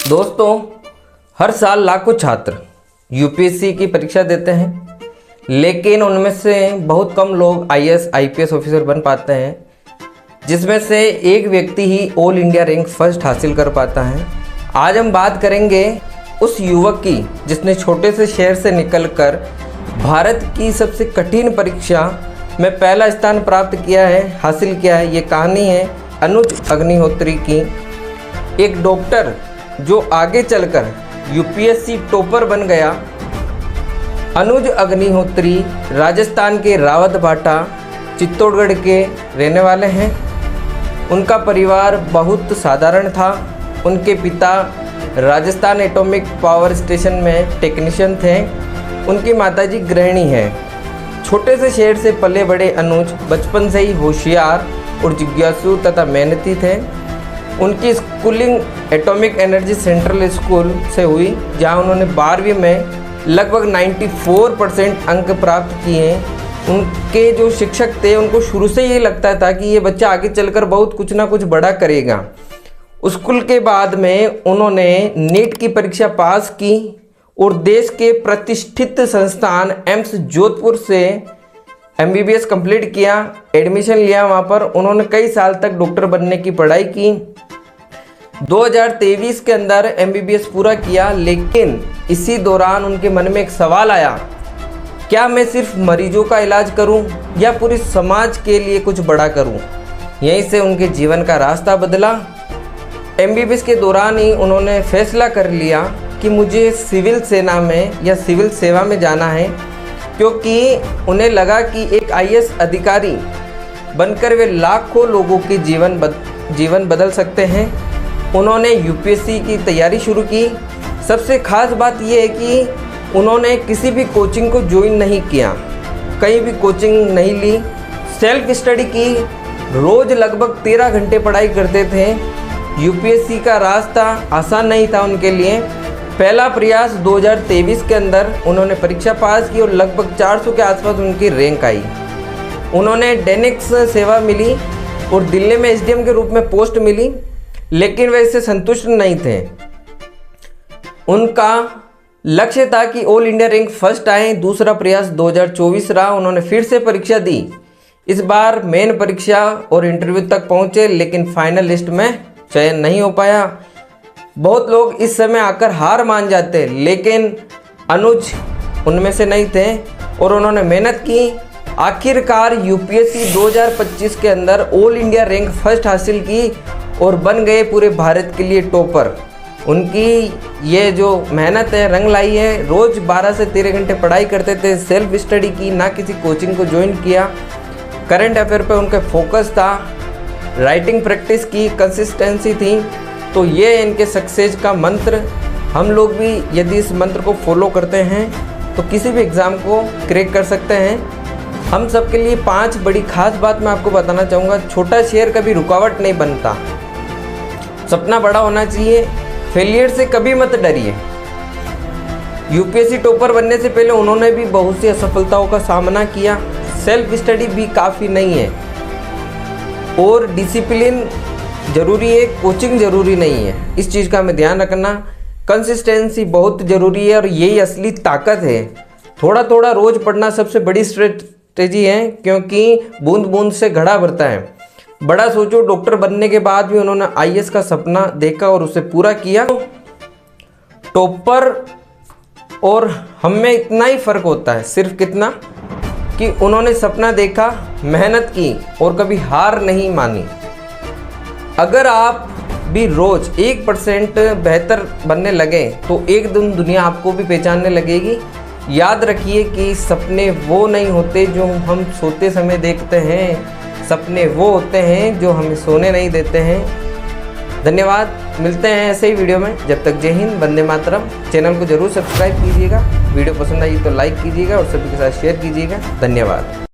दोस्तों, हर साल लाखों छात्र यूपीएससी की परीक्षा देते हैं, लेकिन उनमें से बहुत कम लोग आईएएस आईपीएस ऑफिसर बन पाते हैं, जिसमें से एक व्यक्ति ही ऑल इंडिया रैंक फर्स्ट हासिल कर पाता है। आज हम बात करेंगे उस युवक की जिसने छोटे से शहर से निकलकर भारत की सबसे कठिन परीक्षा में पहला स्थान प्राप्त किया है, हासिल किया है। ये कहानी है अनुज अग्निहोत्री की, एक डॉक्टर जो आगे चलकर यूपीएससी टॉपर बन गया। अनुज अग्निहोत्री राजस्थान के रावतभाटा चित्तौड़गढ़ के रहने वाले हैं। उनका परिवार बहुत साधारण था। उनके पिता राजस्थान एटॉमिक पावर स्टेशन में टेक्नीशियन थे। उनकी माताजी गृहिणी हैं। छोटे से शहर से पले बड़े अनुज बचपन से ही होशियार और जिज्ञासु तथा मेहनती थे। उनकी schooling atomic energy central school से हुई, जहां उन्होंने 12वीं में लगभग 94% अंक प्राप्त किए। उनके जो शिक्षक थे उनको शुरू से ये लगता था कि ये बच्चा आगे चलकर बहुत कुछ ना कुछ बड़ा करेगा। स्कूल के बाद में उन्होंने नीट की परीक्षा पास की और देश के प्रतिष्ठित संस्थान एम्स जोधपुर से एमबीबीएस कंप्लीट किया, एडमिशन लिया। वहाँ पर उन्होंने कई साल तक डॉक्टर बनने की पढ़ाई की। 2023 के अंदर एमबीबीएस पूरा किया, लेकिन इसी दौरान उनके मन में एक सवाल आया, क्या मैं सिर्फ मरीजों का इलाज करूं या पूरे समाज के लिए कुछ बड़ा करूं। यहीं से उनके जीवन का रास्ता बदला। एमबीबीएस के दौरान ही उन्होंने फैसला कर लिया कि मुझे सिविल सेना में या सिविल सेवा में जाना है, क्योंकि उन्हें लगा कि एक आईएएस अधिकारी बनकर वे लाखों लोगों के जीवन बदल सकते हैं। उन्होंने यूपीएससी की तैयारी शुरू की। सबसे खास बात यह है कि उन्होंने किसी भी कोचिंग को ज्वाइन नहीं किया, कहीं भी कोचिंग नहीं ली, सेल्फ स्टडी की। रोज़ लगभग 13 घंटे पढ़ाई करते थे। यूपीएससी का रास्ता आसान नहीं था उनके लिए। पहला प्रयास 2023 के अंदर उन्होंने परीक्षा पास की और लगभग 400 के आसपास उनकी रैंक आई। उन्होंने डेनिक्स सेवा मिली और दिल्ली में एसडीएम के रूप में पोस्ट मिली, लेकिन वे इससे संतुष्ट नहीं थे। उनका लक्ष्य था कि ऑल इंडिया रैंक फर्स्ट आए। दूसरा प्रयास 2024 रहा। उन्होंने फिर से परीक्षा दी। इस बार मेन परीक्षा और इंटरव्यू तक पहुंचे, लेकिन फाइनल लिस्ट में चयन नहीं हो पाया। बहुत लोग इस समय आकर हार मान जाते, लेकिन अनुज उनमें से नहीं थे और उन्होंने मेहनत की। आखिरकार यूपीएससी 2025 के अंदर ऑल इंडिया रैंक फर्स्ट हासिल की और बन गए पूरे भारत के लिए टॉपर। उनकी ये जो मेहनत है रंग लाई है। रोज़ 12 से 13 घंटे पढ़ाई करते थे, सेल्फ स्टडी की, ना किसी कोचिंग को ज्वाइन किया। करंट अफेयर पे उनका फोकस था, राइटिंग प्रैक्टिस की, कंसिस्टेंसी थी। तो ये इनके सक्सेस का मंत्र। हम लोग भी यदि इस मंत्र को फॉलो करते हैं तो किसी भी एग्ज़ाम को क्रैक कर सकते हैं। हम सबके लिए 5 बड़ी खास बात मैं आपको बताना चाहूँगा। छोटा शहर कभी रुकावट नहीं बनता, सपना बड़ा होना चाहिए। फेलियर से कभी मत डरिए। यूपीएससी टॉपर बनने से पहले उन्होंने भी बहुत सी असफलताओं का सामना किया। सेल्फ स्टडी भी काफ़ी नहीं है और डिसिप्लिन ज़रूरी है, कोचिंग ज़रूरी नहीं है। इस चीज़ का हमें ध्यान रखना। कंसिस्टेंसी बहुत ज़रूरी है और यही असली ताकत है। थोड़ा थोड़ा रोज़ पढ़ना सबसे बड़ी स्ट्रेटेजी है, क्योंकि बूंद बूंद से घड़ा भरता है। बड़ा सोचो। डॉक्टर बनने के बाद भी उन्होंने आईएएस का सपना देखा और उसे पूरा किया। टॉपर और हम में इतना ही फ़र्क होता है, सिर्फ कितना कि उन्होंने सपना देखा, मेहनत की और कभी हार नहीं मानी। अगर आप भी रोज़ 1% बेहतर बनने लगे तो एक दिन दुनिया आपको भी पहचानने लगेगी। याद रखिए कि सपने वो नहीं होते जो हम सोते समय देखते हैं, सपने वो होते हैं जो हमें सोने नहीं देते हैं। धन्यवाद। मिलते हैं ऐसे ही वीडियो में। जब तक जय हिंद, वंदे मातरम। चैनल को जरूर सब्सक्राइब कीजिएगा। वीडियो पसंद आई तो लाइक कीजिएगा और सभी के साथ शेयर कीजिएगा। धन्यवाद।